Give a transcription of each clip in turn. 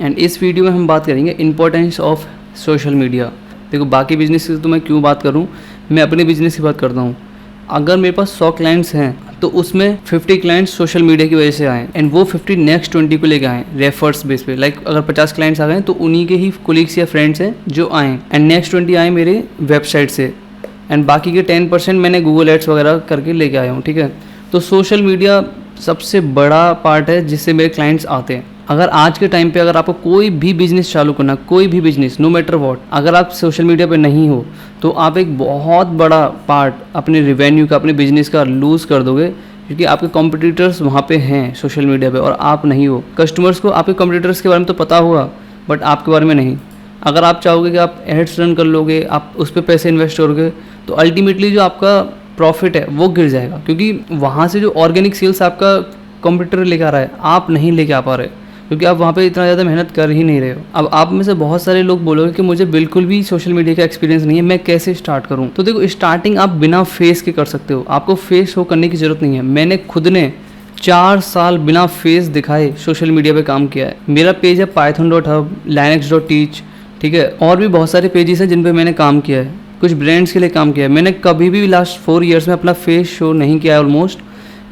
And इस video में हम बात करेंगे इंपॉर्टेंस ऑफ सोशल मीडिया। देखो बाकी बिजनेस की तो मैं क्यों बात करूं, मैं अपने बिजनेस की बात करता हूं। अगर मेरे पास 100 क्लाइंट्स हैं तो उसमें 50 क्लाइंट्स सोशल मीडिया की वजह से आए एंड वो 50 नेक्स्ट 20 को लेकर आए रेफर्स बेस पे। लाइक अगर 50 क्लाइंट्स आ गए तो उन्हीं के ही कोलीग्स या फ्रेंड्स हैं जो आए एंड नेक्स्ट 20 आए मेरे वेबसाइट से एंड बाकी के 10% मैंने गूगल एड्स वगैरह करके लेके आया हूँ। ठीक है, तो सोशल मीडिया सबसे बड़ा पार्ट है जिससे मेरे क्लाइंट्स आते हैं। अगर आज के टाइम पे अगर आपको कोई भी बिजनेस चालू करना, कोई भी बिजनेस नो मैटर व्हाट, अगर आप सोशल मीडिया पे नहीं हो तो आप एक बहुत बड़ा पार्ट अपने रिवेन्यू का, अपने बिजनेस का लूज़ कर दोगे, क्योंकि आपके कॉम्पिटिटर्स वहाँ पे हैं सोशल मीडिया पे और आप नहीं हो। कस्टमर्स को आपके कॉम्पिटिटर्स के बारे में तो पता होगा बट आपके बारे में नहीं। अगर आप चाहोगे कि आप एड्स रन कर लोगे, आप उस पर पैसे इन्वेस्ट करोगे तो अल्टीमेटली जो आपका प्रॉफिट है वो गिर जाएगा, क्योंकि वहाँ से जो ऑर्गेनिक सेल्स आपका कॉम्पिटिटर लेकर आ रहा है आप नहीं लेके आ पा रहे, क्योंकि आप वहाँ पे इतना ज़्यादा मेहनत कर ही नहीं रहे हो। अब आप में से बहुत सारे लोग बोलोगे कि मुझे बिल्कुल भी सोशल मीडिया का एक्सपीरियंस नहीं है, मैं कैसे स्टार्ट करूँ। तो देखो स्टार्टिंग आप बिना फेस के कर सकते हो, आपको फेस शो करने की ज़रूरत नहीं है। मैंने खुद ने 4 साल बिना फेस दिखाए सोशल मीडिया पे काम किया है। मेरा पेज है python.hub, linux.teach, ठीक है, और भी बहुत सारे पेजेस हैं जिन पे मैंने काम किया है, कुछ ब्रांड्स के लिए काम किया है। मैंने कभी भी लास्ट 4 ईयर्स में अपना फेस शो नहीं किया है almost,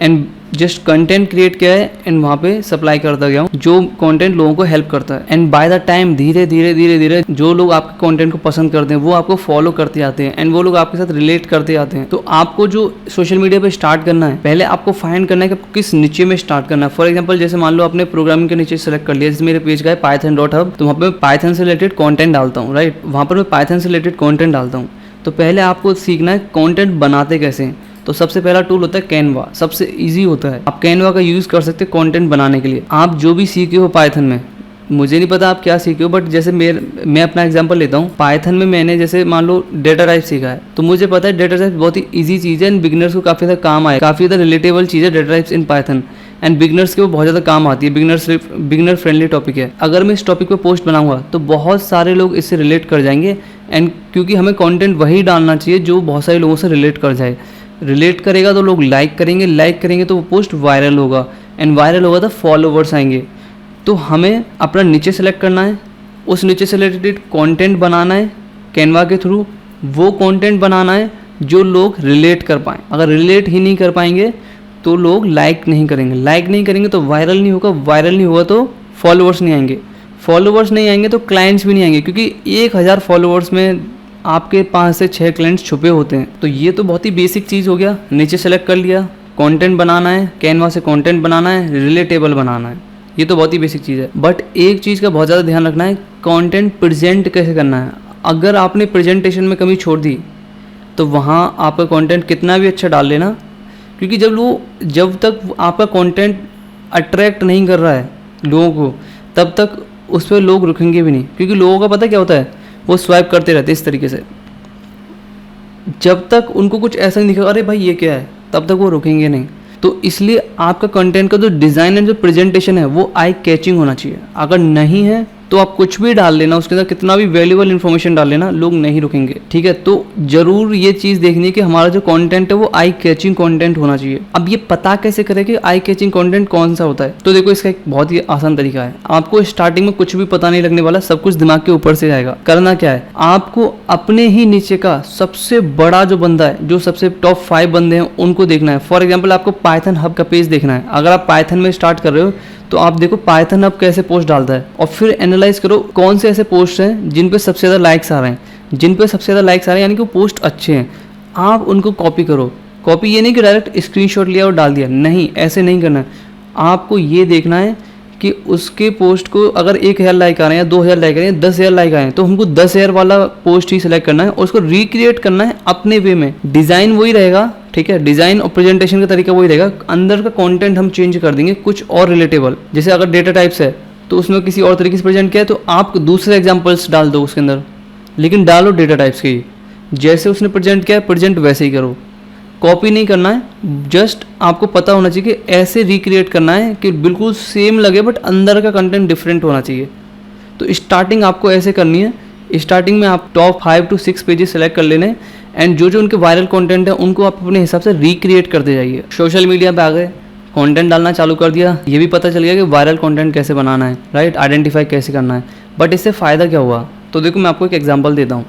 and just content create किया है एंड वहाँ पे सप्लाई करता गया हूँ जो कंटेंट लोगों को हेल्प करता है। एंड बाय द टाइम धीरे धीरे जो लोग आपके कंटेंट को पसंद करते हैं वो आपको फॉलो करते आते हैं एंड वो लोग आपके साथ रिलेट करते आते हैं। तो आपको जो सोशल मीडिया पे स्टार्ट करना है, पहले आपको फाइंड करना है कि आपको किस नीचे में स्टार्ट करना है। फॉर एग्जाम्पल जैसे मान लो आपने प्रोग्रामिंग के नीचे सेलेक्ट कर लिया, जैसे मेरे पेज का है python.hub, तो वहाँ पे पाइथन से रिलेटेड कॉन्टेंट डालता हूँ, राइट, वहाँ पर मैं पाइथन से रिलेटेड कॉन्टेंट डालता हूँ। तो पहले आपको सीखना है कॉन्टेंट बनाते कैसे हैं। तो सबसे पहला टूल होता है कैनवा, सबसे इजी होता है। आप कैनवा का यूज़ कर सकते हैं कंटेंट बनाने के लिए। आप जो भी सीखे हो पाइथन में, मुझे नहीं पता आप क्या सीखे हो, बट जैसे मैं अपना एग्जांपल लेता हूँ। पाइथन में मैंने जैसे मान लो डेटा टाइप सीखा है, तो मुझे पता है डेटा टाइप बहुत ही ईजी चीज़ है एंड बिगनर्स को काफ़ी ज़्यादा काम आए, काफ़ी ज़्यादा रिलेटेबल चीज़ है data types in Python and beginners के वो बहुत ज़्यादा काम आती है। बिगनर फ्रेंडली टॉपिक है। अगर मैं इस टॉपिक पर पोस्ट बनाऊंगा तो बहुत सारे लोग इससे रिलेट कर जाएंगे एंड क्योंकि हमें कंटेंट वही डालना चाहिए जो बहुत सारे लोगों से रिलेट कर जाए। रिलेट करेगा तो लोग लाइक करेंगे तो वो पोस्ट वायरल होगा एंड वायरल होगा तो फॉलोवर्स आएंगे। तो हमें अपना नीचे सेलेक्ट करना है, उस नीचे से रिलेटेड कंटेंट बनाना है कैनवा के थ्रू, वो कंटेंट बनाना है जो लोग रिलेट कर पाएँ। अगर रिलेट ही नहीं कर पाएंगे तो लोग लाइक नहीं करेंगे तो वायरल नहीं होगा तो फॉलोवर्स नहीं आएंगे तो क्लाइंट्स भी नहीं आएंगे, क्योंकि 1000 फॉलोवर्स में आपके 5 से 6 क्लाइंट्स छुपे होते हैं। तो ये तो बहुत ही बेसिक चीज़ हो गया। नीचे सेलेक्ट कर लिया, कंटेंट बनाना है, कैनवा से कंटेंट बनाना है, रिलेटेबल बनाना है, ये तो बहुत ही बेसिक चीज़ है। बट एक चीज़ का बहुत ज़्यादा ध्यान रखना है, कंटेंट प्रेजेंट कैसे करना है। अगर आपने प्रेजेंटेशन में कमी छोड़ दी तो वहाँ आपका कंटेंट कितना भी अच्छा डाल लेना, क्योंकि जब तक आपका कंटेंट अट्रैक्ट नहीं कर रहा है लोगों को तब तक उस पर लोग रुकेंगे भी नहीं, क्योंकि लोगों का पता क्या होता है, वो स्वाइप करते रहते हैं इस तरीके से। जब तक उनको कुछ ऐसा नहीं दिखेगा अरे भाई ये क्या है, तब तक वो रुकेंगे नहीं। तो इसलिए आपका कंटेंट का जो डिज़ाइन एंड जो प्रेजेंटेशन है वो आई कैचिंग होना चाहिए। अगर नहीं है तो आप कुछ भी डाल लेना, उसके अंदर कितना भी वैल्यूएबल इन्फॉर्मेशन डाल लेना, लोग नहीं रुकेंगे। ठीक है, तो जरूर ये चीज़ देखनी है कि हमारा जो कंटेंट है वो आई कैचिंग कंटेंट होना चाहिए। अब ये पता कैसे करें कि आई कैचिंग कंटेंट कौन सा होता है, तो देखो इसका एक बहुत ही आसान तरीका है। आपको स्टार्टिंग में कुछ भी पता नहीं लगने वाला, सब कुछ दिमाग के ऊपर से आएगा। करना क्या है, आपको अपने ही नीचे का सबसे बड़ा जो बंदा है, जो सबसे टॉप 5 बंदे हैं उनको देखना है। फॉर एग्जाम्पल आपको पाइथन हब का पेज देखना है। अगर आप पाइथन में स्टार्ट कर रहे हो तो आप देखो पाइथन हब कैसे पोस्ट डालता है और फिर एनालाइज करो कौन से ऐसे पोस्ट हैं जिन पे सबसे ज़्यादा लाइक्स आ रहे हैं, यानी कि वो पोस्ट अच्छे हैं। आप उनको कॉपी करो। कॉपी ये नहीं कि डायरेक्ट स्क्रीनशॉट लिया और डाल दिया, नहीं, ऐसे नहीं करना है। आपको ये देखना है कि उसके पोस्ट को अगर 1000 लाइक आ रहे हैं या 2000 लाइक आ रहे हैं, 10,000 लाइक आए हैं, तो हमको 10,000 वाला पोस्ट ही सिलेक्ट करना है और उसको रिक्रिएट करना है अपने वे में। डिज़ाइन वही रहेगा, ठीक है, डिज़ाइन और प्रेजेंटेशन का तरीका वही रहेगा, अंदर का कंटेंट हम चेंज कर देंगे कुछ और रिलेटेबल। जैसे अगर डेटा टाइप्स है तो उसमें किसी और तरीके से प्रेजेंट किया है तो आप दूसरे एग्जाम्पल्स डाल दो उसके अंदर, लेकिन डालो डेटा टाइप्स के ही। जैसे उसने प्रेजेंट किया है प्रेजेंट वैसे ही करो, कॉपी नहीं करना है। जस्ट आपको पता होना चाहिए कि ऐसे रिक्रिएट करना है कि बिल्कुल सेम लगे बट अंदर का कंटेंट डिफरेंट होना चाहिए। तो स्टार्टिंग आपको ऐसे करनी है। स्टार्टिंग में आप टॉप 5 to 6 पेजेस सेलेक्ट कर लेने एंड जो उनके वायरल कंटेंट है उनको आप अपने हिसाब से रिक्रिएट करते जाइए। सोशल मीडिया पे आ गए, कंटेंट डालना चालू कर दिया, ये भी पता चल गया कि वायरल कंटेंट कैसे बनाना है, राइट, आइडेंटिफाई कैसे करना है। बट इससे फ़ायदा क्या हुआ? तो देखो मैं आपको एक एग्जांपल देता हूँ।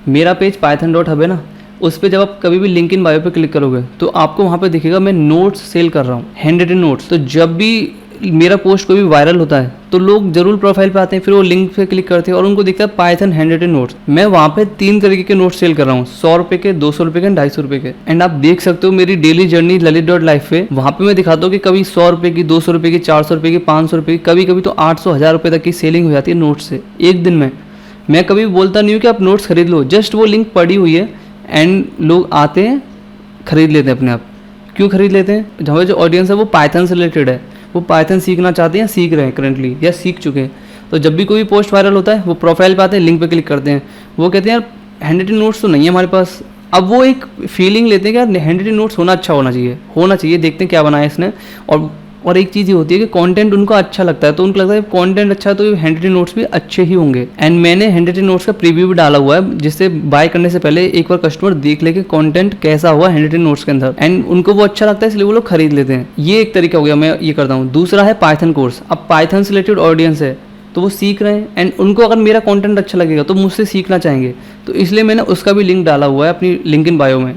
मेरा पेज python.hub है ना, उस पर जब आप कभी भी लिंक इन बायो पे क्लिक करोगे तो आपको वहाँ पे दिखेगा मैं नोट्स सेल कर रहा हूँ, हैंड रिटन नोट्स। तो जब भी मेरा पोस्ट कोई भी वायरल होता है तो लोग जरूर प्रोफाइल पे आते हैं, फिर वो लिंक पे क्लिक करते हैं और उनको दिखता है पाइथन हैंड रिटन नोट्स। मैं वहाँ पे 3 तरीके के नोट्स सेल कर रहा हूँ, 100 रुपये के, 200 रुपये के, 250 रुपये के। एंड आप देख सकते हो मेरी डेली जर्नी lalit.life पे, वहाँ पे मैं दिखाता हूँ कि कभी 100 रुपये की, 200 रुपये की, 400 रुपये की, 500 रुपये की, कभी कभी तो 800-1000 रुपये तक की सेलिंग हो जाती है नोट्स से एक दिन में। मैं कभी बोलता नहीं हूँ कि आप नोट्स खरीद लो, जस्ट वो लिंक पड़ी हुई है एंड लोग आते हैं, खरीद लेते हैं अपने आप। क्यों खरीद लेते हैं? हमारे जो ऑडियंस है वो पाइथन से रिलेटेड है, वो पाइथन सीखना चाहते हैं, सीख रहे हैं करंटली या सीख चुके हैं। तो जब भी कोई पोस्ट वायरल होता है वो प्रोफाइल पे आते हैं, लिंक पे क्लिक करते हैं, वो कहते हैं यार हैंड रिटन नोट्स तो नहीं है हमारे पास। अब वो एक फीलिंग लेते हैं कि यार हैंड रिटन नोट्स होना अच्छा होना चाहिए, देखते हैं क्या बनाया इसने। और एक चीज़ ये होती है कि कंटेंट उनको अच्छा लगता है, तो उनको लगता है कंटेंट अच्छा है तो हैंड रिटन नोट्स भी अच्छे ही होंगे। एंड मैंने हैंड रिटन नोट्स का प्रीव्यू भी डाला हुआ है, जिससे बाय करने से पहले एक बार कस्टमर देख ले कि कंटेंट कैसा हुआ हैंड रिटन नोट्स के अंदर, एंड उनको वो अच्छा लगता है इसलिए वो लोग खरीद लेते हैं। ये एक तरीका हो गया, मैं ये करता हूँ। दूसरा है पाइथन कोर्स। अब पाइथन से रिलेटेड ऑडियंस है तो वो सीख रहे हैं एंड उनको अगर मेरा कंटेंट अच्छा लगेगा तो मुझसे सीखना चाहेंगे, तो इसलिए मैंने उसका भी लिंक डाला हुआ है अपनी लिंक इन बायो में।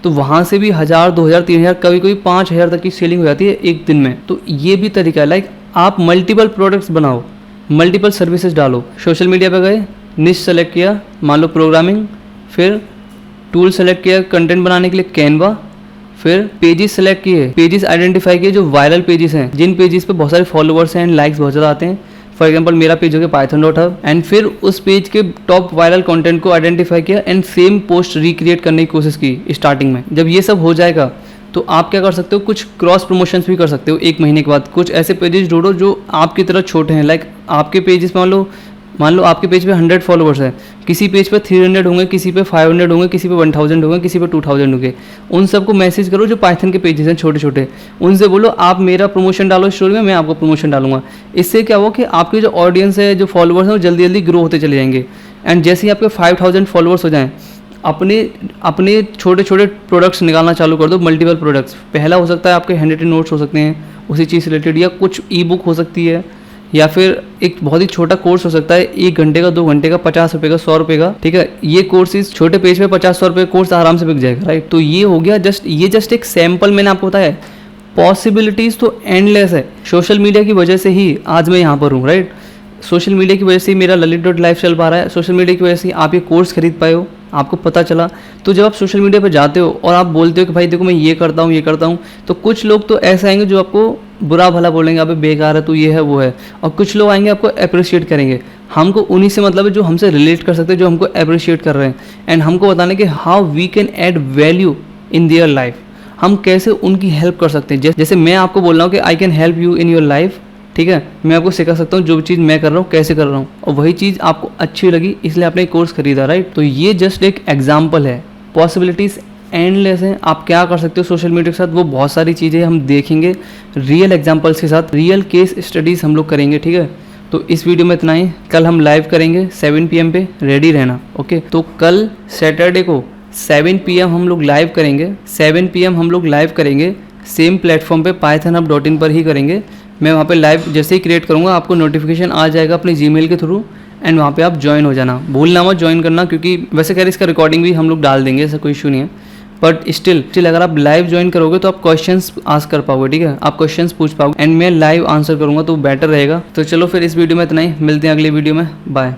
तो वहाँ से भी 1000, 2000, 3000, कभी कभी 5000 तक की सेलिंग हो जाती है एक दिन में। तो ये भी तरीका है, लाइक आप मल्टीपल प्रोडक्ट्स बनाओ, मल्टीपल सर्विसेज डालो। सोशल मीडिया पे गए, निश सेलेक्ट किया, मान लो प्रोग्रामिंग, फिर टूल सेलेक्ट किया कंटेंट बनाने के लिए कैनवा, फिर पेजेस सेलेक्ट किए, पेजेस आइडेंटिफाई किए जो वायरल पेजेस हैं, जिन पेजेस पे बहुत सारे फॉलोअर्स हैं एंड लाइक्स बहुत ज़्यादा आते हैं। फॉर एग्जाम्पल मेरा पेज हो गया python.hub, एंड फिर उस पेज के टॉप वायरल कंटेंट को आइडेंटिफाई किया एंड सेम पोस्ट रिक्रिएट करने की कोशिश की स्टार्टिंग में। जब ये सब हो जाएगा तो आप क्या कर सकते हो, कुछ क्रॉस प्रमोशंस भी कर सकते हो। एक महीने के बाद कुछ ऐसे पेजेस ढूंढो जो आपकी तरह छोटे हैं, लाइक आपके पेजेस मान लो आपके पेज पे 100 फॉलोअर्स है, किसी पेज पे 300 होंगे, किसी पे 500 होंगे, किसी पे 1000 होंगे, किसी पे 2000 होंगे। उन सबको मैसेज करो जो पाइथन के पेजेस हैं छोटे छोटे, उनसे बोलो आप मेरा प्रमोशन डालो स्टोरी में, मैं आपको प्रमोशन डालूंगा। इससे क्या हो कि आपकी जो ऑडियंस है, जो फॉलोअर्स हैं, वो जल्दी जल्दी ग्रो होते चले जाएंगे। एंड जैसे ही आपके 5000 फॉलोअर्स हो जाएँ, अपने छोटे छोटे प्रोडक्ट्स निकालना चालू कर दो, मल्टीपल प्रोडक्ट्स। पहला हो सकता है आपके हैंड रिटन नोट्स हो सकते हैं उसी चीज़ से रिलेटेड, या कुछ ई बुक हो सकती है, या फिर एक बहुत ही छोटा कोर्स हो सकता है, 1 घंटे का, 2 घंटे का, 50 रुपये का, 100 रुपये का, ठीक है। ये कोर्सेज छोटे पेज पे 50-100 रुपये कोर्स आराम से बिक जाएगा, राइट। तो ये हो गया जस्ट एक सैम्पल मैंने आपको बताया। पॉसिबिलिटीज़ तो एंडलेस है। सोशल मीडिया की वजह से ही आज मैं यहाँ पर हूँ, राइट। सोशल मीडिया की वजह से मेरा lalit.life चल पा रहा है, सोशल मीडिया की वजह से आप ये कोर्स खरीद पाए हो, आपको पता चला। तो जब आप सोशल मीडिया पे जाते हो और आप बोलते हो कि भाई देखो मैं ये करता हूँ, तो कुछ लोग तो ऐसे आएंगे जो आपको बुरा भला बोलेंगे, अबे बेकार है तू, ये है वो है, और कुछ लोग आएंगे आपको अप्रिशिएट करेंगे। हमको उन्हीं से मतलब है जो हमसे रिलेट कर सकते हैं, जो हमको अप्रिशिएट कर रहे हैं, एंड हमको बताने कि how we can add value in their life, हम कैसे उनकी हेल्प कर सकते हैं। जैसे मैं आपको बोल रहा हूँ कि I can help you in your life, ठीक है, मैं आपको सिखा सकता हूँ जो चीज़ मैं कर रहा हूँ कैसे कर रहा हूँ, और वही चीज़ आपको अच्छी लगी इसलिए आपने कोर्स खरीदा, राइट। तो ये जस्ट एक एग्जाम्पल है, पॉसिबिलिटीज़ एंडलेस हैं। आप क्या कर सकते हो सोशल मीडिया के साथ, वो बहुत सारी चीज़ें हम देखेंगे रियल एग्जाम्पल्स के साथ, रियल केस स्टडीज़ हम लोग करेंगे, ठीक है। तो इस वीडियो में इतना ही। कल हम लाइव करेंगे 7 PM पे, रेडी रहना, ओके। तो कल सैटरडे को 7 PM हम लोग लाइव करेंगे, 7 PM हम लोग लाइव करेंगे सेम प्लेटफॉर्म पे pythonhub.in पर ही करेंगे। मैं वहाँ पे लाइव जैसे ही क्रिएट करूँगा आपको नोटिफिकेशन आ जाएगा अपने जीमेल के थ्रू, एंड वहाँ पे आप ज्वाइन हो जाना, भूलना मत ज्वाइन करना, क्योंकि वैसे कह रहे इसका रिकॉर्डिंग भी हम लोग डाल देंगे, ऐसा कोई इशू नहीं है। बट स्टिल अगर आप लाइव ज्वाइन करोगे तो आप क्वेश्चंस आस्क कर पाओगे, ठीक है, आप क्वेश्चंस पूछ पाओगे एंड मैं लाइव आंसर करूँगा, तो बेटर रहेगा। तो चलो फिर इस वीडियो में इतना ही, मिलते हैं अगले वीडियो में, बाय।